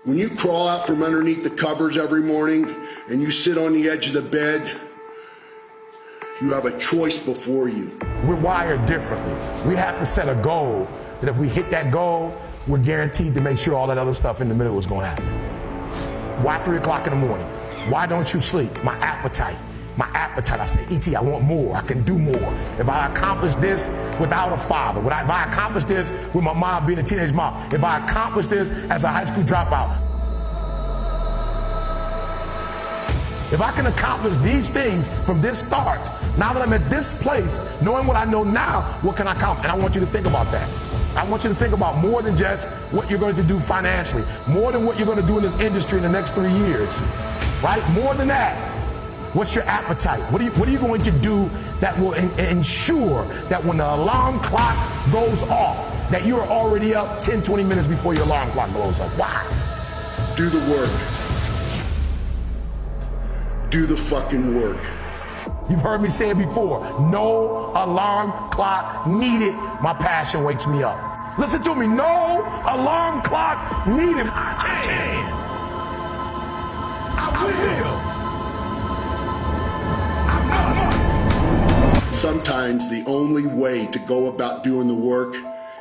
When you crawl out from underneath the covers every morning and you sit on the edge of the bed, you have a choice before you. We're wired differently. We have to set a goal that if we hit that goal, we're guaranteed to make sure all that other stuff in the middle is going to happen. Why 3 o'clock in the morning? Why don't you sleep? My appetite. My appetite. I say, E.T., I want more. I can do more. If I accomplish this without a father, if I accomplish this with my mom being a teenage mom, if I accomplish this as a high school dropout, if I can accomplish these things from this start, now that I'm at this place, knowing what I know now, what can I accomplish? And I want you to think about that. I want you to think about more than just what you're going to do financially, more than what you're going to do in this industry in the next 3 years, right? More than that. What's your appetite? What are you going to do that will ensure that when the alarm clock goes off, that you're already up 10, 20 minutes before your alarm clock goes off? Why? Do the work. Do the fucking work. You've heard me say it before. No alarm clock needed. My passion wakes me up. Listen to me. No alarm clock needed. I can. I will. Sometimes the only way to go about doing the work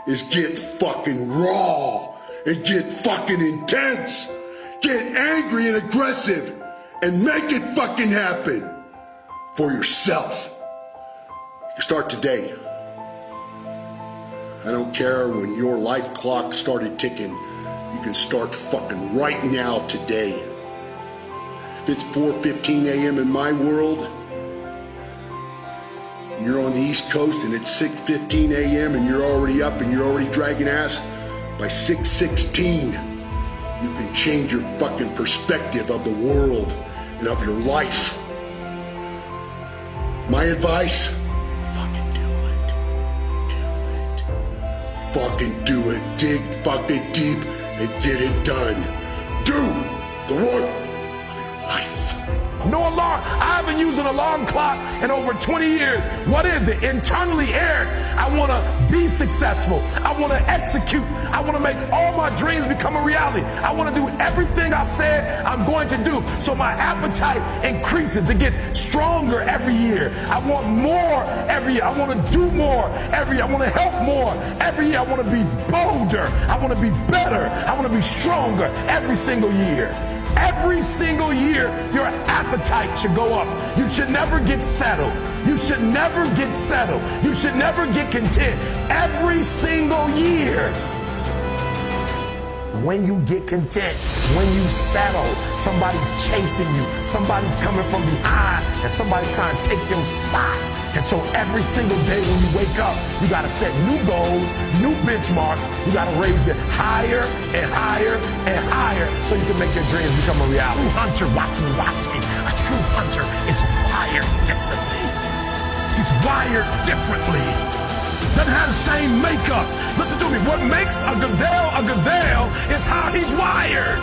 is get fucking raw and get fucking intense. Get angry and aggressive and make it fucking happen for yourself. You start today. I don't care when your life clock started ticking. You can start fucking right now today. If it's 4:15 a.m. in my world, and you're on the East Coast and it's 6:15 a.m. and you're already up and you're already dragging ass, by 6:16, you can change your fucking perspective of the world and of your life. My advice, fucking do it. Do it. Fucking do it. Dig fucking deep and get it done. Do the work of your life. No alarm. I haven't used an alarm clock in over 20 years. What is it? Internally, Eric, I want to be successful. I want to execute. I want to make all my dreams become a reality. I want to do everything I said I'm going to do. So my appetite increases. It gets stronger every year. I want more every year. I want to do more every year. I want to help more every year. I want to be bolder. I want to be better. I want to be stronger every single year. Every single year, your appetite should go up. You should never get settled. You should never get settled. You should never get content. Every single year. When you get content, when you settle, somebody's chasing you, somebody's coming from behind, and somebody's trying to take your spot. And so every single day when you wake up, you got to set new goals, new benchmarks. You got to raise it higher and higher and higher so you can make your dreams become a reality. A true hunter, watch me. A true hunter is wired differently. He's wired differently. Doesn't have the same makeup. Listen to me. What makes a gazelle is how he's wired.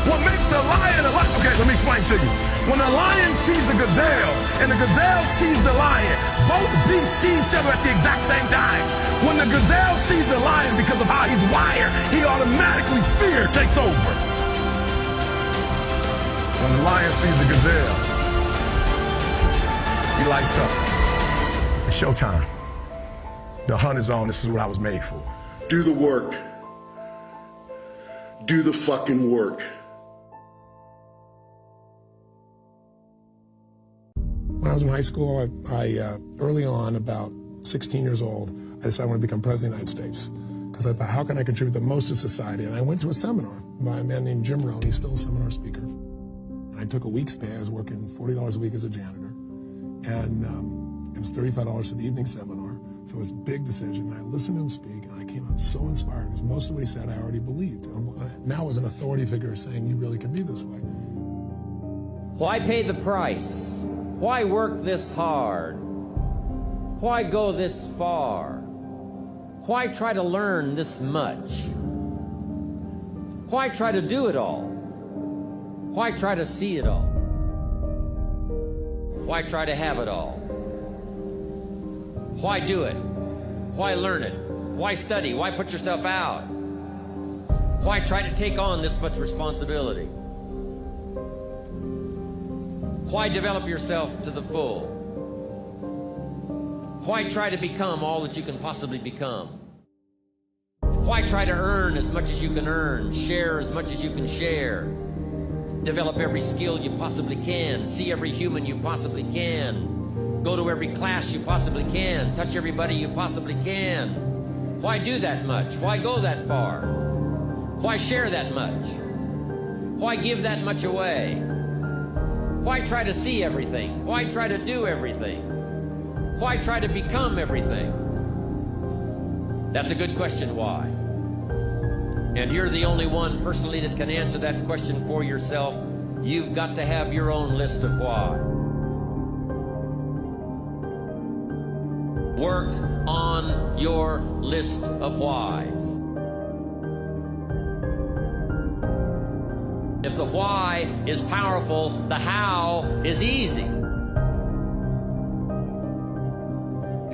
What makes a lion a lion? Okay, let me explain to you. When a lion sees a gazelle and the gazelle sees the lion, both beasts see each other at the exact same time. When the gazelle sees the lion because of how he's wired, he automatically fear takes over. When the lion sees the gazelle, he lights up. It's showtime. The hunt is on. This is what I was made for. Do the work. Do the fucking work. When I was in high school, I early on, about 16 years old, I decided I want to become president of the United States. Because I thought, how can I contribute the most to society? And I went to a seminar by a man named Jim Rohn. He's still a seminar speaker. And I took a week's pay. I was working $40 a week as a janitor. And it was $35 for the evening seminar. So it was a big decision. And I listened to him speak, and I came out so inspired. Because most of what he said, I already believed. Now as an authority figure saying, you really can be this way. Why pay the price? Why work this hard? Why go this far? Why try to learn this much? Why try to do it all? Why try to see it all? Why try to have it all? Why do it? Why learn it? Why study? Why put yourself out? Why try to take on this much responsibility? Why develop yourself to the full? Why try to become all that you can possibly become? Why try to earn as much as you can earn, share as much as you can share, develop every skill you possibly can, see every human you possibly can, go to every class you possibly can, touch everybody you possibly can? Why do that much? Why go that far? Why share that much? Why give that much away? Why try to see everything? Why try to do everything? Why try to become everything? That's a good question, why? And you're the only one personally that can answer that question for yourself. You've got to have your own list of why. Work on your list of whys. If the why is powerful, the how is easy.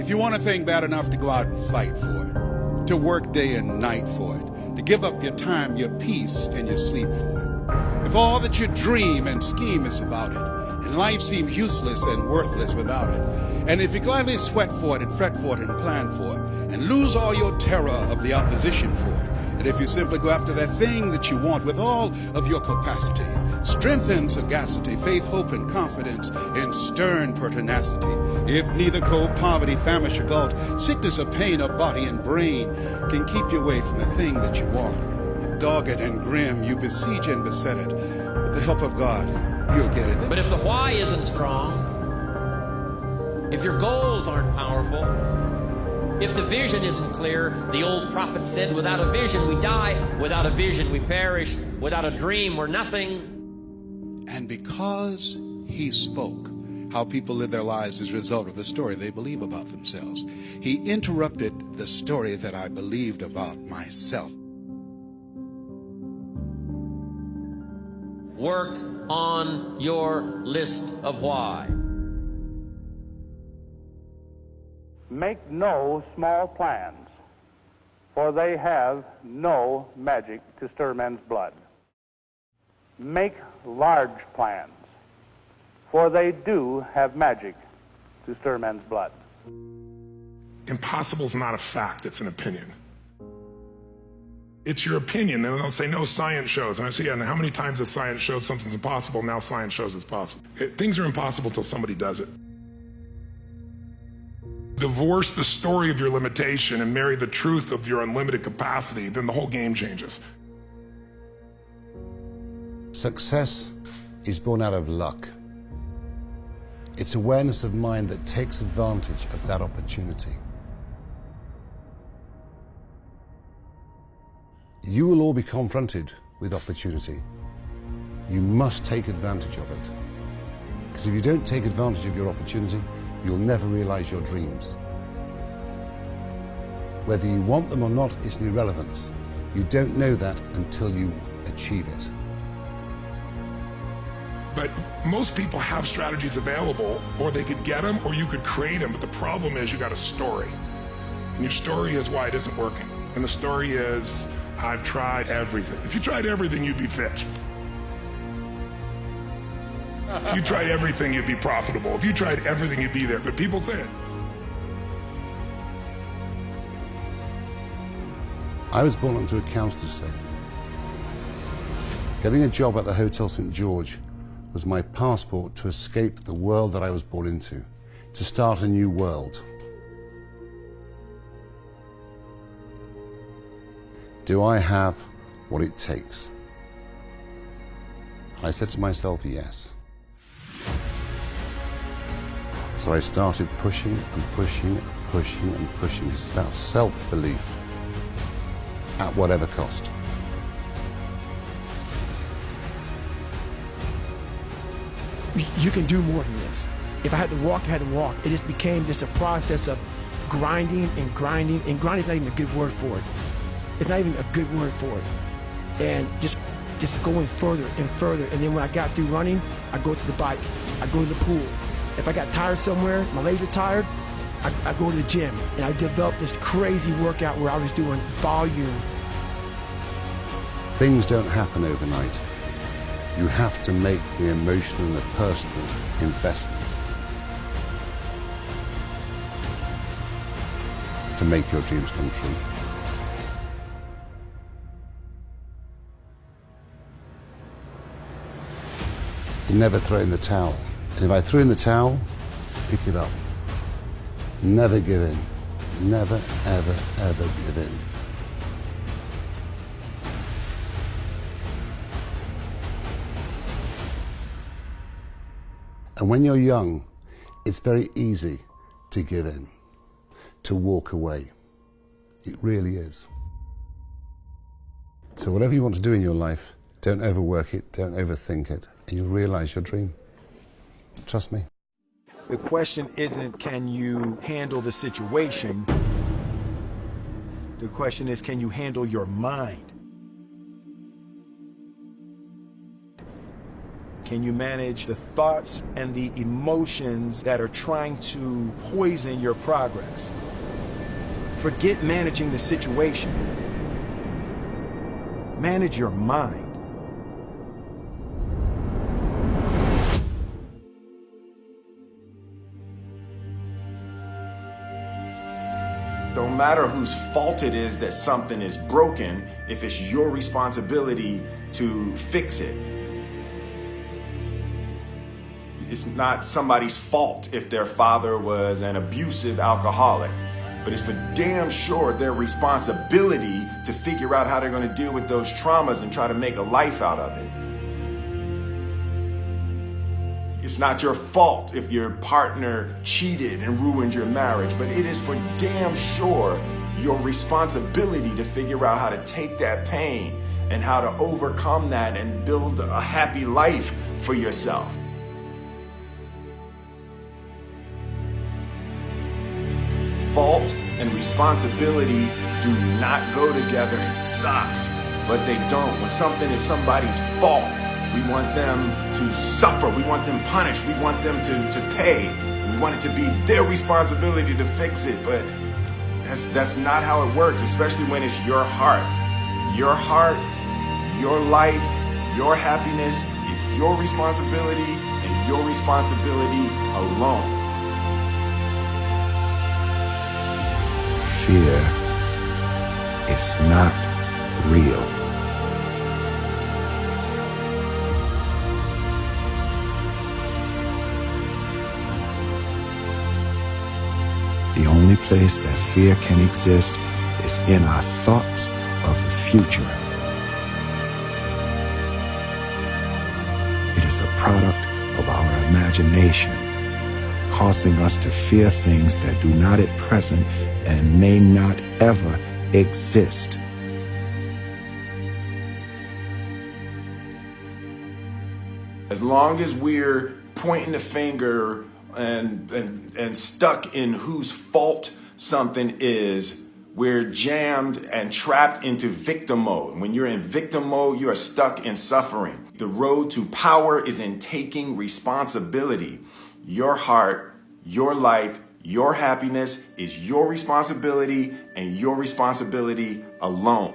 If you want a thing bad enough to go out and fight for it, to work day and night for it, to give up your time, your peace, and your sleep for it, if all that you dream and scheme is about it, and life seems useless and worthless without it, and if you gladly sweat for it and fret for it and plan for it, and lose all your terror of the opposition for it, and if you simply go after that thing that you want with all of your capacity, strength and sagacity, faith, hope, and confidence, and stern pertinacity, if neither cold, poverty, famish, or gulf, sickness or pain of body and brain can keep you away from the thing that you want, if dogged and grim you besiege and beset it, with the help of God, you'll get it. But if the why isn't strong, if your goals aren't powerful, if the vision isn't clear, the old prophet said, without a vision we die, without a vision we perish, without a dream we're nothing. And because he spoke, how people live their lives as a result of the story they believe about themselves, he interrupted the story that I believed about myself. Work on your list of why. Make no small plans, for they have no magic to stir men's blood. Make large plans, for they do have magic to stir men's blood. Impossible is not a fact, it's an opinion. It's your opinion. Then they'll say, no, science shows. And I say, yeah, and how many times has science showed something's impossible? Now science shows it's possible. Things are impossible till somebody does it. Divorce the story of your limitation and marry the truth of your unlimited capacity, then the whole game changes. Success is born out of luck. It's awareness of mind that takes advantage of that opportunity. You will all be confronted with opportunity. You must take advantage of it. Because if you don't take advantage of your opportunity, you'll never realize your dreams. Whether you want them or not is an irrelevance. You don't know that until you achieve it. But most people have strategies available, or they could get them, or you could create them. But the problem is you got a story. And your story is why it isn't working. And the story is, I've tried everything. If you tried everything, you'd be fit. If you tried everything, you'd be profitable. If you tried everything, you'd be there. But people say it. I was born onto a council estate. Getting a job at the Hotel St. George was my passport to escape the world that I was born into, to start a new world. Do I have what it takes? I said to myself, yes. So I started pushing and pushing and pushing and pushing. It's about self-belief at whatever cost. You can do more than this. If I had to walk, I had to walk. It just became just a process of grinding and grinding, and grinding is not even a good word for it. It's not even a good word for it. And just going further and further. And then when I got through running, I go to the bike, I go to the pool. If I got tired somewhere, my legs are tired, I go to the gym. And I developed this crazy workout where I was doing volume. Things don't happen overnight. You have to make the emotional and the personal investment to make your dreams come true. You never throw in the towel. And if I threw in the towel, pick it up. Never give in. Never, ever, ever give in. And when you're young, it's very easy to give in, to walk away. It really is. So whatever you want to do in your life, don't overwork it, don't overthink it, and you'll realize your dream. Trust me. The question isn't, can you handle the situation? The question is, can you handle your mind? Can you manage the thoughts and the emotions that are trying to poison your progress? Forget managing the situation. Manage your mind. Don't matter whose fault it is that something is broken, if it's your responsibility to fix it. It's not somebody's fault if their father was an abusive alcoholic, but it's for damn sure their responsibility to figure out how they're going to deal with those traumas and try to make a life out of it. It's not your fault if your partner cheated and ruined your marriage, but it is for damn sure your responsibility to figure out how to take that pain and how to overcome that and build a happy life for yourself. Fault and responsibility do not go together. It sucks, but they don't. When something is somebody's fault, we want them to suffer. We want them punished. We want them to pay. We want it to be their responsibility to fix it, but that's not how it works, especially when it's your heart. Your heart, your life, your happiness is your responsibility and your responsibility alone. Fear is not real. The only place that fear can exist is in our thoughts of the future. It is a product of our imagination, causing us to fear things that do not at present and may not ever exist. As long as we're pointing the finger and stuck in whose fault something is, we're jammed and trapped into victim mode. When you're in victim mode, you are stuck in suffering. The road to power is in taking responsibility. Your heart, your life, your happiness is your responsibility and your responsibility alone.